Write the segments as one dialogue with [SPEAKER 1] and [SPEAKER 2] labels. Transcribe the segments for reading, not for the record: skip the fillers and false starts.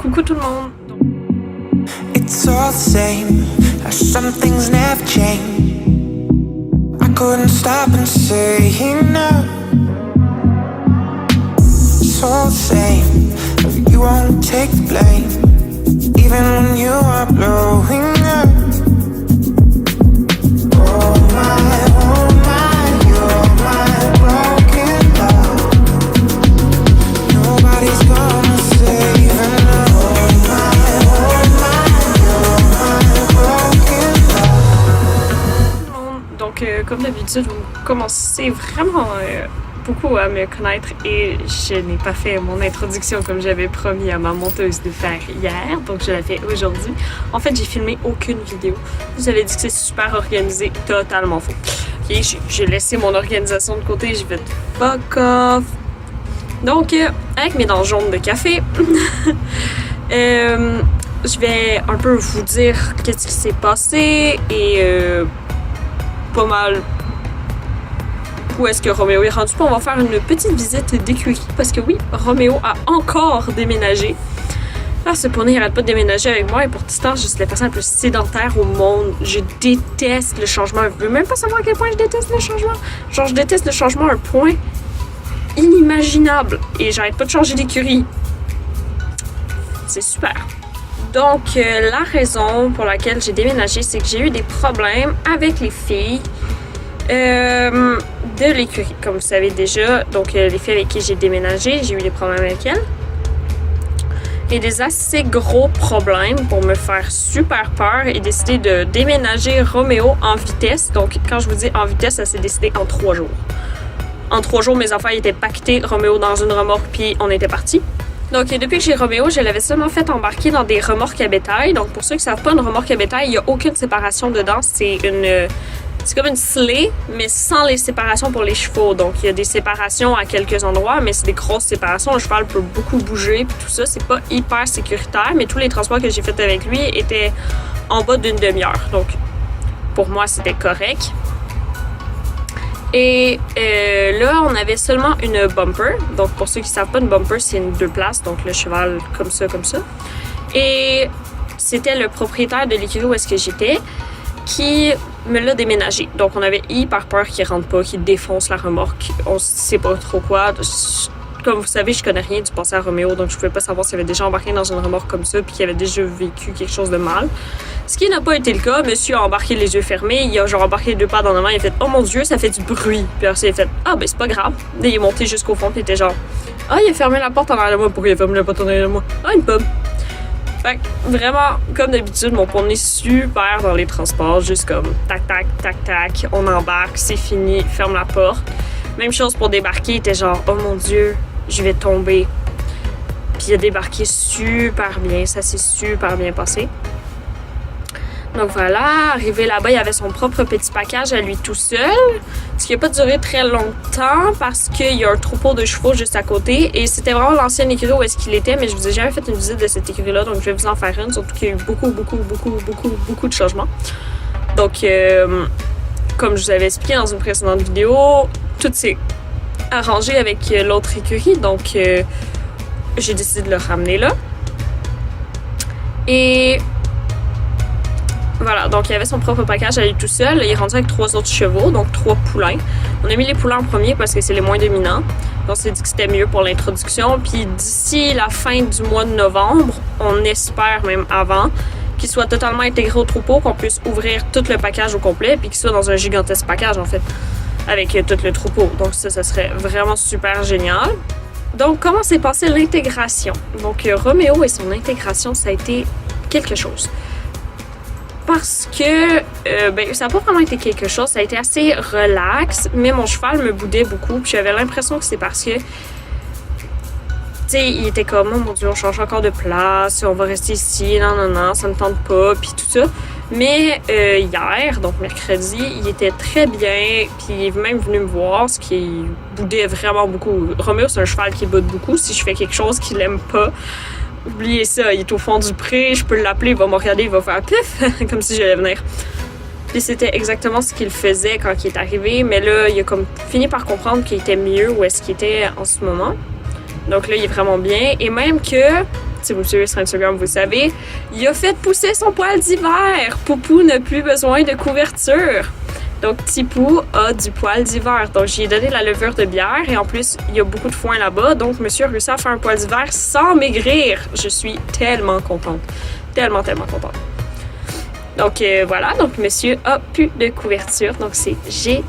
[SPEAKER 1] Coucou tout le monde!
[SPEAKER 2] It's all the same, how some things never change. I couldn't stop and say no. It's all the same, but you won't take the blame, even when you are blowing up. Oh my, you're my broken love. Nobody's gonna save enough.
[SPEAKER 1] Donc, comme d'habitude, vous commencez vraiment beaucoup à me connaître et je n'ai pas fait mon introduction comme j'avais promis à ma monteuse de faire hier, donc je la fais aujourd'hui. En fait, j'ai filmé aucune vidéo. Vous avez dit que c'est super organisé, totalement faux. Ok, j'ai laissé mon organisation de côté, j'ai fait fuck off. Donc, avec mes dents jaunes de café, je vais un peu vous dire qu'est-ce qui s'est passé et pas mal où est-ce que Roméo est rendu. On va faire une petite visite d'écurie parce que oui, Roméo a encore déménagé. Ah, ce poney n'arrête pas de déménager avec moi et pour l'instant, je suis la personne la plus sédentaire au monde. Je déteste le changement. Je veux même pas savoir à quel point je déteste le changement. Genre, je déteste le changement à un point inimaginable et j'arrête pas de changer d'écurie. C'est super. Donc, la raison pour laquelle j'ai déménagé, c'est que j'ai eu des problèmes avec les filles de l'écurie. Comme vous savez déjà, donc les filles avec qui j'ai déménagé, j'ai eu des problèmes avec elles. Et des assez gros problèmes pour me faire super peur et décider de déménager Roméo en vitesse. Donc, quand je vous dis en vitesse, ça s'est décidé en 3 jours. En 3 jours, mes affaires étaient paquetées, Roméo dans une remorque, puis on était partis. Donc, depuis que j'ai Roméo, je l'avais seulement fait embarquer dans des remorques à bétail. Donc, pour ceux qui ne savent pas, une remorque à bétail, il n'y a aucune séparation dedans. C'est comme une sleigh, mais sans les séparations pour les chevaux. Donc, il y a des séparations à quelques endroits, mais c'est des grosses séparations. Le cheval peut beaucoup bouger, puis tout ça, c'est pas hyper sécuritaire. Mais tous les transports que j'ai faits avec lui étaient en bas d'une demi-heure. Donc, pour moi, c'était correct. Et là, on avait seulement une bumper. Donc, pour ceux qui ne savent pas, une bumper, c'est une 2 places. Donc, le cheval comme ça, comme ça. Et c'était le propriétaire de l'écurie où est-ce que j'étais qui me l'a déménagé. Donc, on avait hyper peur qu'il ne rentre pas, qu'il défonce la remorque. On ne sait pas trop quoi. Comme vous savez, je connais rien du passé à Roméo, donc je ne pouvais pas savoir s'il avait déjà embarqué dans une remorque comme ça puis qu'il avait déjà vécu quelque chose de mal. Ce qui n'a pas été le cas. Monsieur a embarqué les yeux fermés. Il a genre embarqué les 2 pattes en avant. Il a fait « Oh mon Dieu, ça fait du bruit! » Puis après, il a fait « Ah, ben c'est pas grave. » Là, il est monté jusqu'au fond puis il était genre « Ah, il a fermé la porte en arrière de moi. Pourquoi il a fermé la porte en arrière de moi? Ah, une pomme. » Fait que vraiment, comme d'habitude, mon poney super dans les transports. Juste comme tac, tac, tac, tac. On embarque, c'est fini, ferme la porte. Même chose pour débarquer. Il était genre « Oh mon Dieu, je vais tomber. » Puis il a débarqué super bien. Ça s'est super bien passé. Donc voilà, arrivé là-bas, il avait son propre petit package à lui tout seul. Ce qui n'a pas duré très longtemps parce qu'il y a un troupeau de chevaux juste à côté. Et c'était vraiment l'ancienne écurie où est-ce qu'il était, mais je vous ai jamais fait une visite de cette écurie-là, donc je vais vous en faire une, surtout qu'il y a eu beaucoup de changements. Donc, comme je vous avais expliqué dans une précédente vidéo, tout s'est arrangé avec l'autre écurie, donc j'ai décidé de le ramener là. Et voilà, donc il avait son propre package à lui tout seul. Il est rendu avec 3 autres chevaux, donc 3 poulains. On a mis les poulains en premier parce que c'est les moins dominants. On s'est dit que c'était mieux pour l'introduction. Puis d'ici la fin du mois de novembre, on espère même avant, qu'il soit totalement intégré au troupeau, qu'on puisse ouvrir tout le package au complet, puis qu'il soit dans un gigantesque package en fait, avec tout le troupeau. Donc ça serait vraiment super génial. Donc comment s'est passée l'intégration? Donc Roméo et son intégration, ça a été quelque chose. Parce que ça n'a pas vraiment été quelque chose, ça a été assez relax, mais mon cheval me boudait beaucoup, puis j'avais l'impression que c'est parce que, tu sais, il était comme, oh mon Dieu, on change encore de place, on va rester ici, non, ça me tente pas, puis tout ça. Mais hier, donc mercredi, il était très bien, puis il est même venu me voir, ce qui boudait vraiment beaucoup. Roméo, c'est un cheval qui boude beaucoup. Si je fais quelque chose qu'il aime pas, oubliez ça, il est au fond du pré, je peux l'appeler, il va me regarder, il va faire pif, comme si j'allais venir. Puis c'était exactement ce qu'il faisait quand il est arrivé, mais là, il a comme fini par comprendre qu'il était mieux où est-ce qu'il était en ce moment. Donc là, il est vraiment bien. Et même que Si vous me suivez sur Instagram, vous savez, il a fait pousser son poil d'hiver. Poupou n'a plus besoin de couverture. Donc, Tipou a du poil d'hiver. Donc, j'ai donné la levure de bière et en plus, il y a beaucoup de foin là-bas. Donc, monsieur a réussi à faire un poil d'hiver sans maigrir. Je suis tellement contente. Tellement, tellement contente. Donc, voilà. Donc, monsieur a plus de couverture. Donc, c'est génial.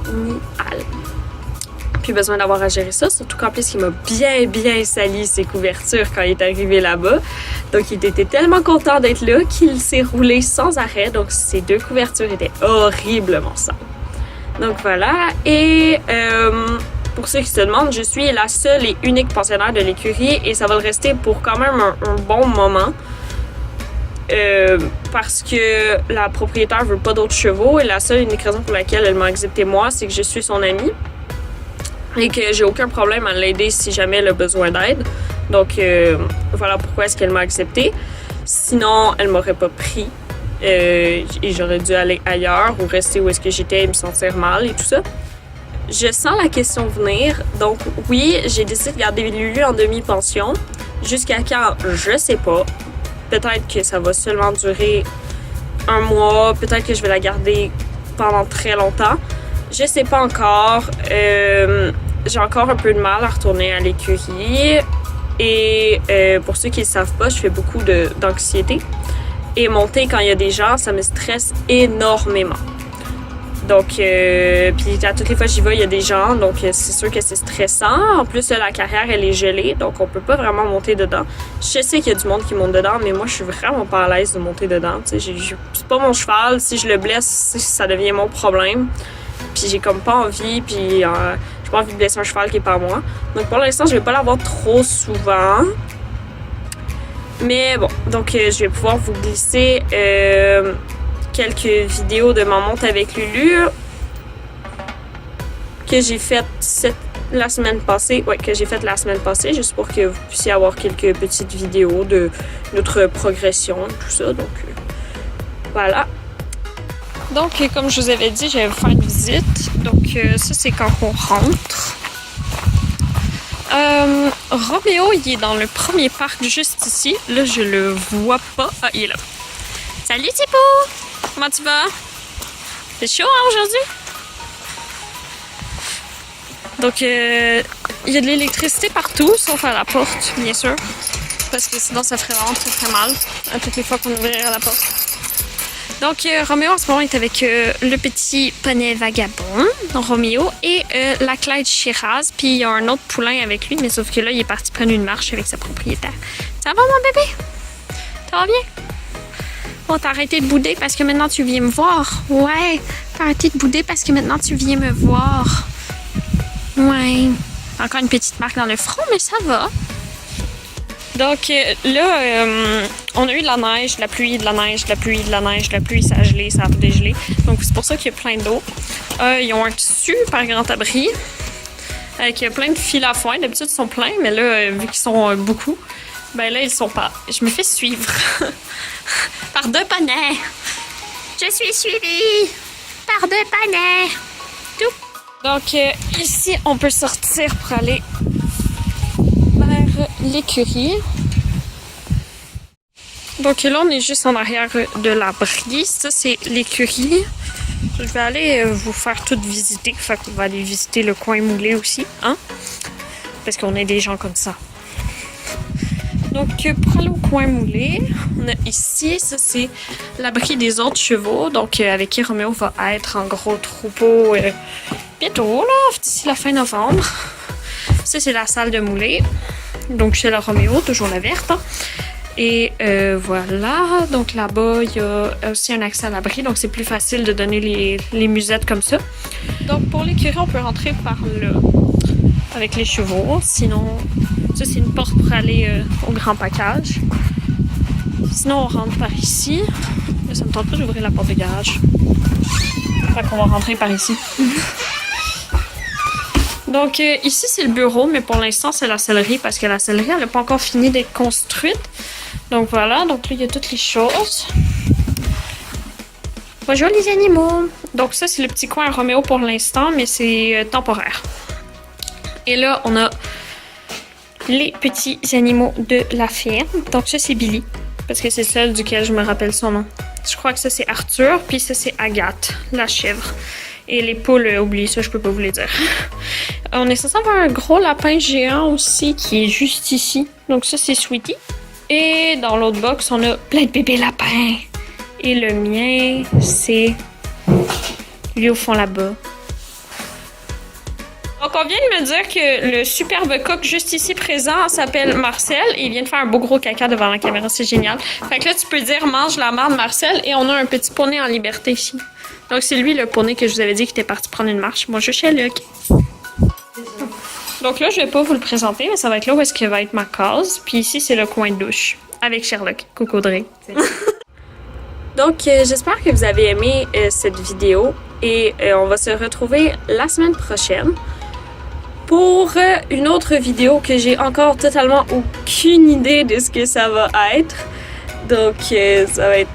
[SPEAKER 1] Plus besoin d'avoir à gérer ça. Surtout qu'en plus, il m'a bien sali ses couvertures quand il est arrivé là-bas. Donc, il était tellement content d'être là qu'il s'est roulé sans arrêt. Donc, ses 2 couvertures étaient horriblement sales. Donc voilà, et pour ceux qui se demandent, je suis la seule et unique pensionnaire de l'écurie et ça va le rester pour quand même un bon moment. Parce que la propriétaire veut pas d'autres chevaux et la seule et unique raison pour laquelle elle m'a accepté moi, c'est que je suis son amie et que j'ai aucun problème à l'aider si jamais elle a besoin d'aide. Donc voilà pourquoi est-ce qu'elle m'a accepté. Sinon, elle m'aurait pas pris. Et j'aurais dû aller ailleurs ou rester où est-ce que j'étais et me sentir mal et tout ça. Je sens la question venir. Donc oui, j'ai décidé de garder Lulu en demi-pension. Jusqu'à quand? Je sais pas. Peut-être que ça va seulement durer 1 mois. Peut-être que je vais la garder pendant très longtemps. Je sais pas encore. J'ai encore un peu de mal à retourner à l'écurie. Et pour ceux qui ne savent pas, je fais beaucoup d'anxiété. Et monter quand il y a des gens, ça me stresse énormément. Donc, puis à toutes les fois que j'y vais, il y a des gens, donc c'est sûr que c'est stressant. En plus, la carrière, elle est gelée, donc on peut pas vraiment monter dedans. Je sais qu'il y a du monde qui monte dedans, mais moi, je suis vraiment pas à l'aise de monter dedans. Tu sais, c'est pas mon cheval. Si je le blesse, ça devient mon problème. Puis j'ai comme pas envie, puis j'ai pas envie de blesser un cheval qui est pas moi. Donc pour l'instant, je vais pas l'avoir trop souvent. Mais bon, donc je vais pouvoir vous glisser quelques vidéos de ma monte avec Lulu que j'ai faites la semaine passée. Ouais, que j'ai faites la semaine passée, juste pour que vous puissiez avoir quelques petites vidéos de notre progression, tout ça. Donc voilà. Donc comme je vous avais dit, je vais vous faire une visite. Donc ça, c'est quand on rentre. Roméo, il est dans le premier parc juste ici. Là, je le vois pas. Ah, il est là. Salut Tipou! Comment tu vas? C'est chaud hein, aujourd'hui? Donc, il y a de l'électricité partout, sauf à la porte, bien sûr. Parce que sinon, ça ferait vraiment très mal à toutes les fois qu'on ouvrirait la porte. Donc, Roméo, en ce moment, est avec le petit poney vagabond, Roméo, et la Clyde Shiraz. Puis, il y a un autre poulain avec lui, mais sauf que là, il est parti prendre une marche avec sa propriétaire. Ça va, mon bébé? Ça va bien? Oh, t'as arrêté de bouder parce que maintenant, tu viens me voir. Ouais, t'as arrêté de bouder parce que maintenant, tu viens me voir. Ouais. Encore une petite marque dans le front, mais ça va. Donc là, on a eu de la neige, de la pluie, de la neige, de la pluie, de la neige, de la pluie, ça a gelé, ça a dégelé. Donc c'est pour ça qu'il y a plein d'eau. Ils ont un super grand abri avec plein de fils à foin. D'habitude, ils sont pleins, mais là, vu qu'ils sont beaucoup, ben là, ils sont pas. Je me fais suivre par 2 poneys. Je suis suivie par 2 poneys. Tout. Donc ici, on peut sortir pour aller vers l'écurie. Donc là, on est juste en arrière de l'abri. Ça, c'est l'écurie. Je vais aller vous faire tout visiter. Fait qu'on va aller visiter le coin moulé aussi, hein? Parce qu'on est des gens comme ça. Donc, pour aller au coin moulé, on a ici, ça c'est l'abri des autres chevaux. Donc, avec qui Roméo va être en gros troupeau bientôt, là, d'ici la fin novembre. Ça, c'est la salle de moulé. Donc, chez la Roméo, toujours la verte. Hein. Et voilà. Donc, là-bas, il y a aussi un accès à l'abri. Donc, c'est plus facile de donner les musettes comme ça. Donc, pour l'écurie, on peut rentrer par là avec les chevaux. Sinon, ça, c'est une porte pour aller au grand package. Sinon, on rentre par ici. Mais ça me tente pas d'ouvrir la porte de garage. Fait qu'on va rentrer par ici. Donc, ici, c'est le bureau, mais pour l'instant, c'est la sellerie parce que la sellerie, elle n'a pas encore fini d'être construite. Donc, voilà. Donc, là, il y a toutes les choses. Bonjour, les animaux. Donc, ça, c'est le petit coin à Roméo pour l'instant, mais c'est temporaire. Et là, on a les petits animaux de la ferme. Donc ça, c'est Billy, parce que c'est celle duquel je me rappelle son nom. Je crois que ça, c'est Arthur, puis ça, c'est Agathe, la chèvre. Et les poules, oubliez ça, je peux pas vous les dire. On est censé avoir un gros lapin géant aussi qui est juste ici. Donc ça, c'est Sweetie. Et dans l'autre box, on a plein de bébés lapins. Et le mien, c'est lui au fond là-bas. Donc on vient de me dire que le superbe coq juste ici présent s'appelle Marcel. Et il vient de faire un beau gros caca devant la caméra, c'est génial. Fait que là, tu peux dire mange la marde Marcel. Et on a un petit poney en liberté ici. Donc c'est lui le poney que je vous avais dit qui était parti prendre une marche. Bonjour Sherlock. Donc là, je vais pas vous le présenter, mais ça va être là où est-ce que va être ma case. Puis ici, c'est le coin de douche avec Sherlock. Coucou Audrey. Donc, j'espère que vous avez aimé cette vidéo et on va se retrouver la semaine prochaine pour une autre vidéo que j'ai encore totalement aucune idée de ce que ça va être. Donc, ça va être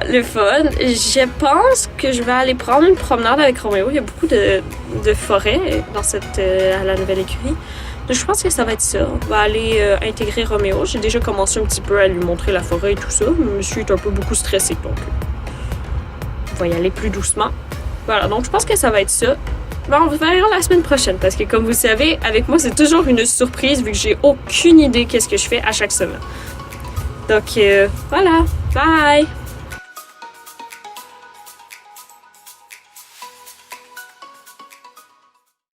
[SPEAKER 1] le fun. Je pense que je vais aller prendre une promenade avec Roméo. Il y a beaucoup de forêts dans à la nouvelle écurie. Donc je pense que ça va être ça. On va aller intégrer Roméo. J'ai déjà commencé un petit peu à lui montrer la forêt et tout ça. Monsieur est un peu beaucoup stressé, donc on va y aller plus doucement. Voilà, donc je pense que ça va être ça. Ben, on verra la semaine prochaine parce que comme vous savez, avec moi c'est toujours une surprise vu que j'ai aucune idée qu'est-ce que je fais à chaque semaine. Donc voilà, bye!